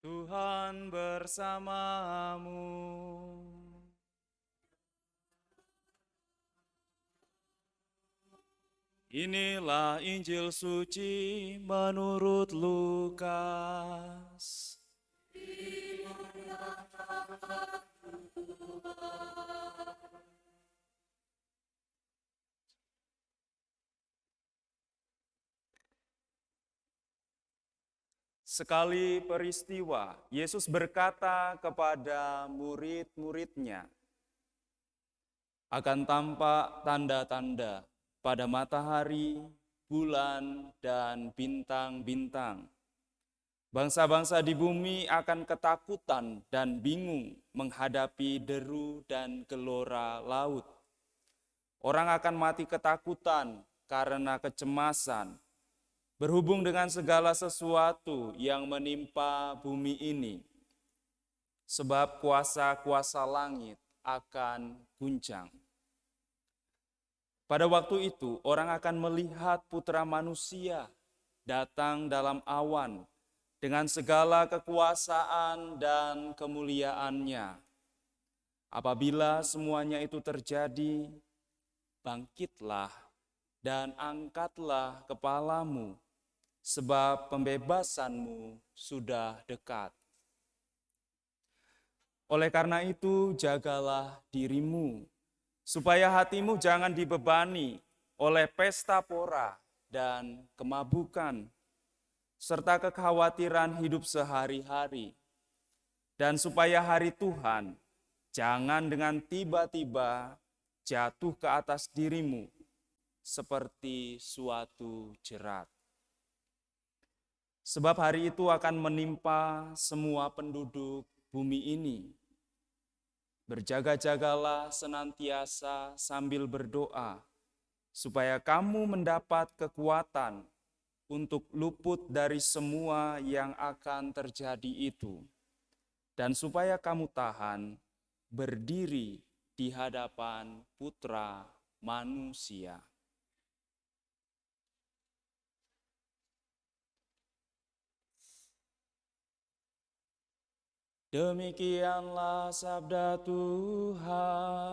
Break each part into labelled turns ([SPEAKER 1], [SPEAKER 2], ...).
[SPEAKER 1] Tuhan bersamamu. Inilah Injil suci menurut Lukas. Sekali peristiwa, Yesus berkata kepada murid-muridnya, akan tampak tanda-tanda pada matahari, bulan, dan bintang-bintang. Bangsa-bangsa di bumi akan ketakutan dan bingung menghadapi deru dan gelora laut. Orang akan mati ketakutan karena kecemasan, berhubung dengan segala sesuatu yang menimpa bumi ini. Sebab kuasa-kuasa langit akan guncang. Pada waktu itu, orang akan melihat Putra Manusia datang dalam awan dengan segala kekuasaan dan kemuliaannya. Apabila semuanya itu terjadi, bangkitlah dan angkatlah kepalamu, sebab pembebasanmu sudah dekat. Oleh karena itu, jagalah dirimu, supaya hatimu jangan dibebani oleh pesta pora dan kemabukan, serta kekhawatiran hidup sehari-hari. Dan supaya hari Tuhan jangan dengan tiba-tiba jatuh ke atas dirimu seperti suatu jerat. Sebab hari itu akan menimpa semua penduduk bumi ini. Berjaga-jagalah senantiasa sambil berdoa, supaya kamu mendapat kekuatan untuk luput dari semua yang akan terjadi itu, dan supaya kamu tahan berdiri di hadapan Putra Manusia. Demikianlah sabda Tuhan.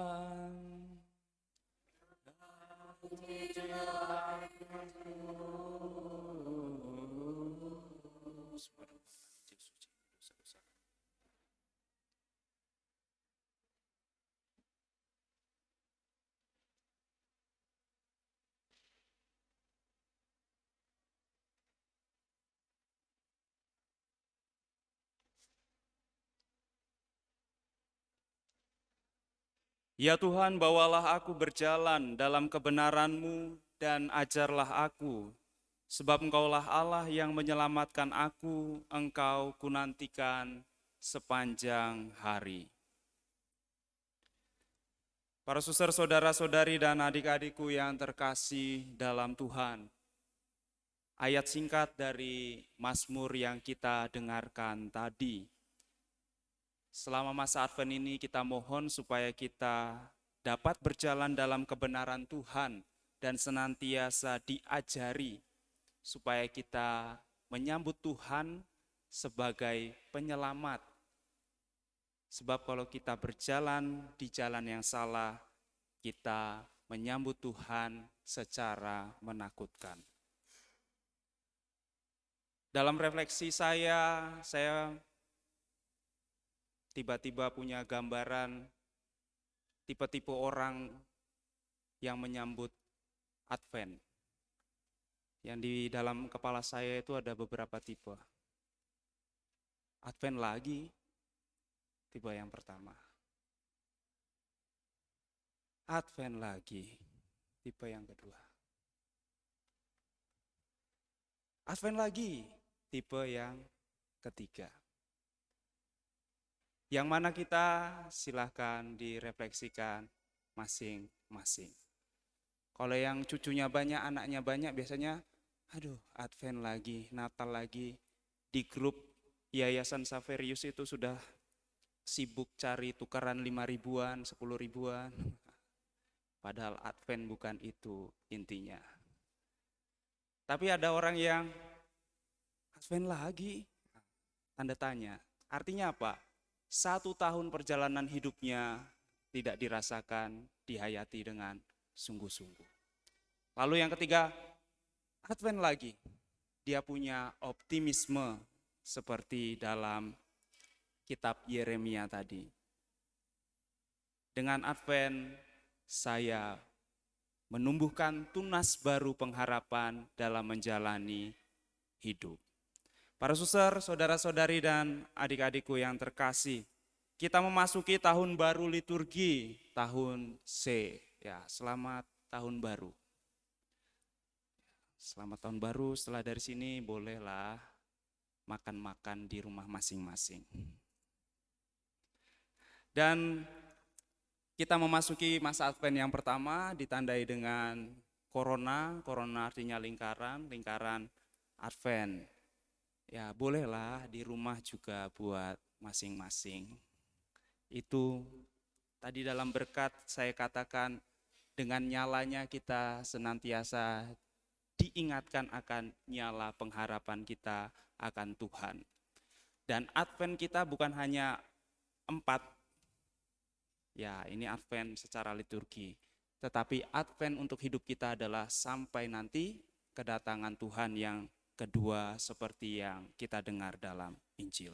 [SPEAKER 1] Ya Tuhan, bawalah aku berjalan dalam kebenaran-Mu dan ajarlah aku, sebab Engkaulah Allah yang menyelamatkan aku, Engkau kunantikan sepanjang hari. Para suster, saudara-saudari, dan adik-adikku yang terkasih dalam Tuhan, ayat singkat dari Mazmur yang kita dengarkan tadi. Selama masa Advent ini kita mohon supaya kita dapat berjalan dalam kebenaran Tuhan dan senantiasa diajari supaya kita menyambut Tuhan sebagai penyelamat. Sebab kalau kita berjalan di jalan yang salah, kita menyambut Tuhan secara menakutkan. Dalam refleksi saya tiba-tiba punya gambaran tipe-tipe orang yang menyambut Advent. Yang di dalam kepala saya itu ada beberapa tipe. Advent lagi, tipe yang pertama. Advent lagi, tipe yang kedua. Advent lagi, tipe yang ketiga. Yang mana kita silahkan direfleksikan masing-masing. Kalau yang cucunya banyak, anaknya banyak, biasanya aduh Advent lagi, Natal lagi. Di grup Yayasan Saverius itu sudah sibuk cari tukaran 5 ribuan, 10 ribuan. Padahal Advent bukan itu intinya. Tapi ada orang yang Advent lagi, Tanda tanya. Artinya apa? 1 tahun perjalanan hidupnya tidak dirasakan, dihayati dengan sungguh-sungguh. Lalu yang ketiga, Advent lagi. Dia punya optimisme seperti dalam kitab Yeremia tadi. Dengan Advent, saya menumbuhkan tunas baru pengharapan dalam menjalani hidup. Para suster, saudara-saudari dan adik-adikku yang terkasih, kita memasuki tahun baru liturgi, tahun C. Ya, selamat tahun baru. Selamat tahun baru, setelah dari sini bolehlah makan-makan di rumah masing-masing. Dan kita memasuki masa Advent yang pertama ditandai dengan corona artinya lingkaran Advent. Ya bolehlah di rumah juga buat masing-masing. Itu tadi dalam berkat saya katakan dengan nyalanya kita senantiasa diingatkan akan nyala pengharapan kita akan Tuhan. Dan Advent kita bukan hanya 4. Ya, ini Advent secara liturgi. Tetapi Advent untuk hidup kita adalah sampai nanti kedatangan Tuhan yang kedua seperti yang kita dengar dalam Injil.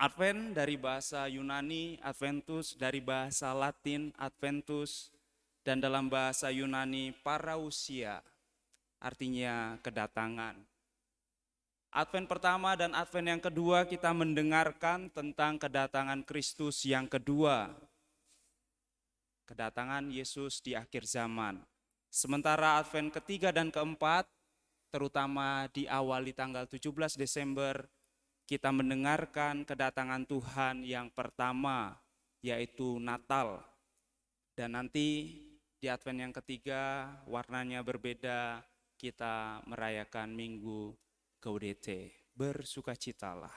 [SPEAKER 1] Advent dari bahasa Yunani, Adventus, dari bahasa Latin, Adventus, dan dalam bahasa Yunani, parousia, artinya kedatangan. Advent pertama dan Advent yang kedua kita mendengarkan tentang kedatangan Kristus yang kedua. Kedatangan Yesus di akhir zaman. Sementara Advent ketiga dan keempat, terutama diawali tanggal 17 Desember, kita mendengarkan kedatangan Tuhan yang pertama, yaitu Natal. Dan nanti di Advent yang ketiga, warnanya berbeda, kita merayakan Minggu Gaudete, bersukacitalah.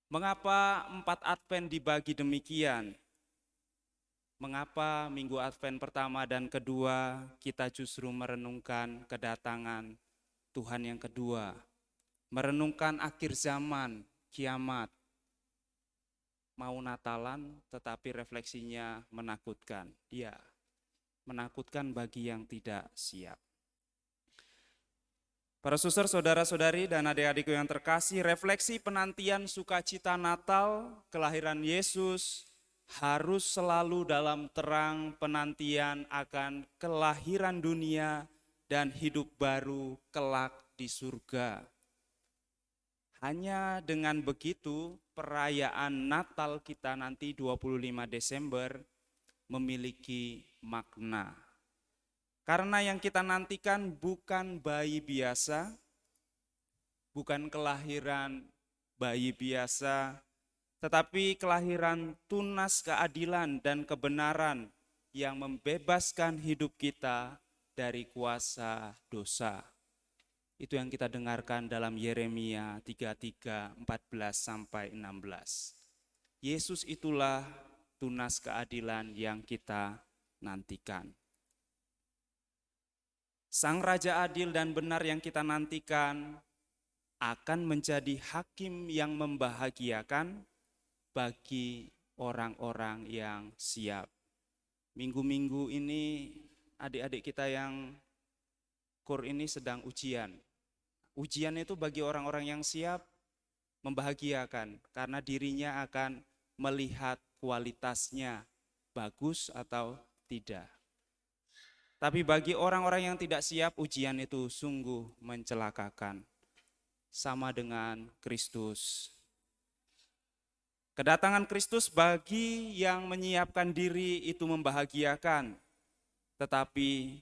[SPEAKER 1] Mengapa 4 Advent dibagi demikian? Mengapa Minggu Advent pertama dan kedua kita justru merenungkan kedatangan Tuhan yang kedua? Merenungkan akhir zaman, kiamat. Mau Natalan tetapi refleksinya menakutkan. Ya, menakutkan bagi yang tidak siap. Para suster, saudara-saudari, dan adik-adikku yang terkasih, refleksi penantian sukacita Natal, kelahiran Yesus, harus selalu dalam terang penantian akan kelahiran dunia dan hidup baru kelak di surga. Hanya dengan begitu, perayaan Natal kita nanti 25 Desember memiliki makna. Karena yang kita nantikan bukan bayi biasa, bukan kelahiran bayi biasa, tetapi kelahiran tunas keadilan dan kebenaran yang membebaskan hidup kita dari kuasa dosa. Itu yang kita dengarkan dalam Yeremia 33, 14-16. Yesus itulah tunas keadilan yang kita nantikan. Sang Raja adil dan benar yang kita nantikan akan menjadi hakim yang membahagiakan bagi orang-orang yang siap. Minggu-minggu ini adik-adik kita yang KUR ini sedang ujian. Ujian itu bagi orang-orang yang siap membahagiakan karena dirinya akan melihat kualitasnya bagus atau tidak. Tapi bagi orang-orang yang tidak siap, ujian itu sungguh mencelakakan. Sama dengan Kristus. Kedatangan Kristus bagi yang menyiapkan diri itu membahagiakan. Tetapi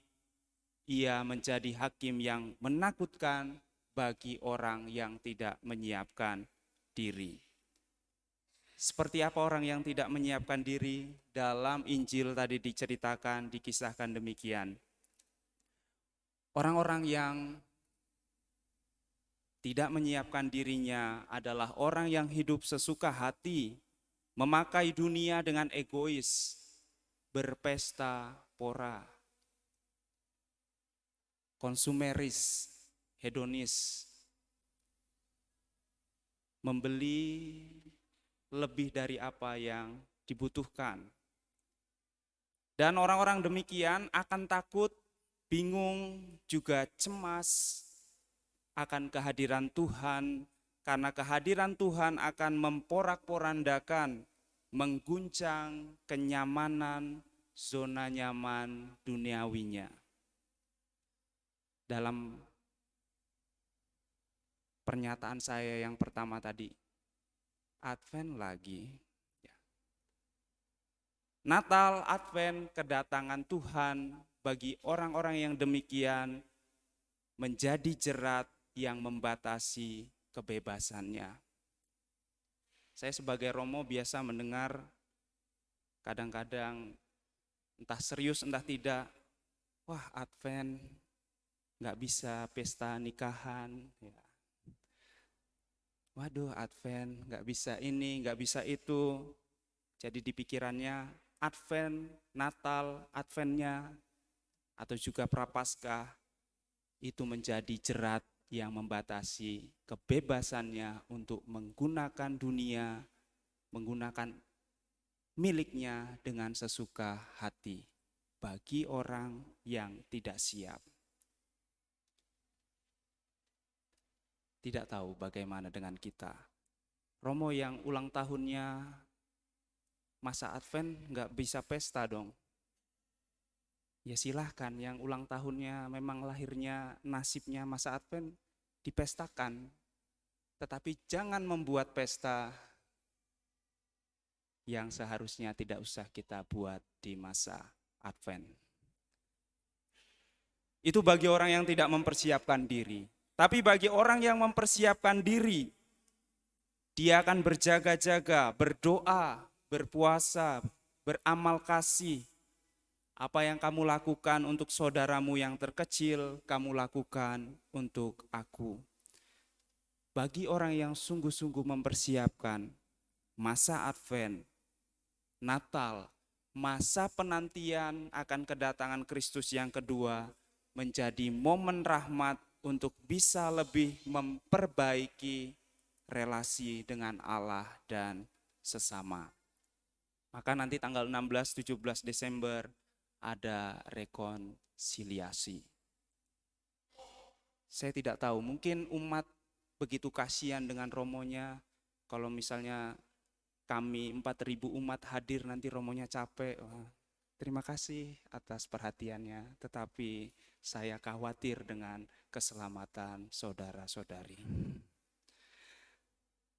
[SPEAKER 1] ia menjadi hakim yang menakutkan bagi orang yang tidak menyiapkan diri. Seperti apa orang yang tidak menyiapkan diri? Dalam Injil tadi diceritakan, dikisahkan demikian. Orang-orang yang tidak menyiapkan dirinya adalah orang yang hidup sesuka hati, memakai dunia dengan egois, berpesta pora, konsumeris, hedonis. membeli lebih dari apa yang dibutuhkan. Dan orang-orang demikian akan takut, bingung, juga cemas akan kehadiran Tuhan, karena kehadiran Tuhan akan memporak-porandakan, mengguncang kenyamanan, zona nyaman duniawinya. Dalam pernyataan saya yang pertama tadi, Advent lagi. Natal, Advent, kedatangan Tuhan bagi orang-orang yang demikian menjadi jerat yang membatasi kebebasannya. Saya sebagai Romo biasa mendengar kadang-kadang entah serius entah tidak, wah Advent nggak bisa pesta nikahan, ya. Waduh Advent nggak bisa ini, nggak bisa itu. Jadi di pikirannya Advent, Natal, Adventnya, atau juga Prapaskah itu menjadi jerat yang membatasi kebebasannya untuk menggunakan dunia, menggunakan miliknya dengan sesuka hati bagi orang yang tidak siap. Tidak tahu bagaimana dengan kita. Romo yang ulang tahunnya masa Advent nggak bisa pesta dong. Ya silahkan, yang ulang tahunnya memang lahirnya nasibnya masa Advent dipestakan. Tetapi jangan membuat pesta yang seharusnya tidak usah kita buat di masa Advent. Itu bagi orang yang tidak mempersiapkan diri. Tapi bagi orang yang mempersiapkan diri, dia akan berjaga-jaga, berdoa, berpuasa, beramal kasih. Apa yang kamu lakukan untuk saudaramu yang terkecil, kamu lakukan untuk aku. Bagi orang yang sungguh-sungguh mempersiapkan masa Advent, Natal, masa penantian akan kedatangan Kristus yang kedua, menjadi momen rahmat untuk bisa lebih memperbaiki relasi dengan Allah dan sesama. Maka nanti tanggal 16-17 Desember ada rekonsiliasi. Saya tidak tahu, mungkin umat begitu kasihan dengan romonya. Kalau misalnya kami 4.000 umat hadir, nanti romonya capek. Wah, terima kasih atas perhatiannya, tetapi saya khawatir dengan keselamatan saudara-saudari.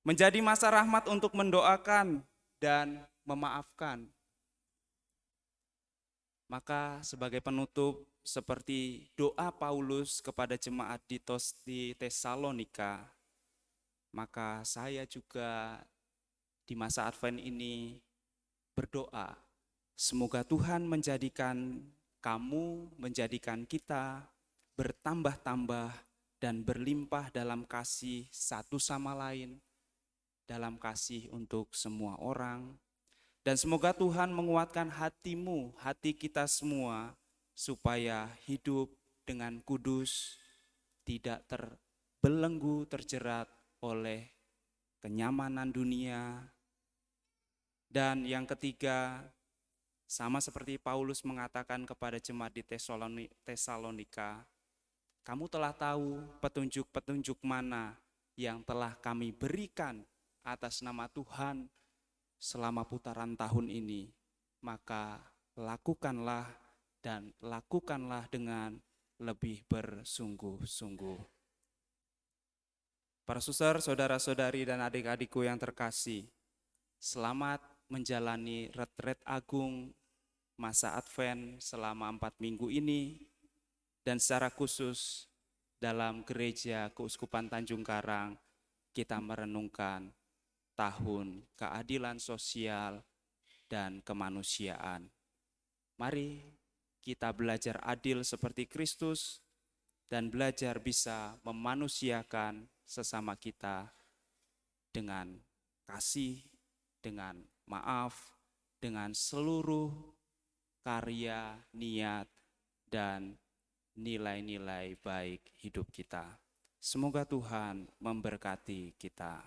[SPEAKER 1] Menjadi masa rahmat untuk mendoakan dan memaafkan. Maka sebagai penutup, seperti doa Paulus kepada jemaat di Tesalonika, maka saya juga di masa Advent ini berdoa, semoga Tuhan menjadikan kamu, menjadikan kita bertambah-tambah dan berlimpah dalam kasih satu sama lain, dalam kasih untuk semua orang. Dan semoga Tuhan menguatkan hatimu, hati kita semua, supaya hidup dengan kudus, tidak terbelenggu, terjerat oleh kenyamanan dunia. Dan yang ketiga, sama seperti Paulus mengatakan kepada jemaat di Tesalonika, kamu telah tahu petunjuk-petunjuk mana yang telah kami berikan atas nama Tuhan selama putaran tahun ini, maka lakukanlah dan lakukanlah dengan lebih bersungguh-sungguh. Para suster, saudara-saudari dan adik-adikku yang terkasih, selamat menjalani retret agung masa Advent selama 4 minggu ini, dan secara khusus dalam gereja Keuskupan Tanjung Karang kita merenungkan tahun keadilan sosial dan kemanusiaan. Mari kita belajar adil seperti Kristus dan belajar bisa memanusiakan sesama kita dengan kasih, dengan maaf, dengan seluruh karya, niat, dan nilai-nilai baik hidup kita. Semoga Tuhan memberkati kita.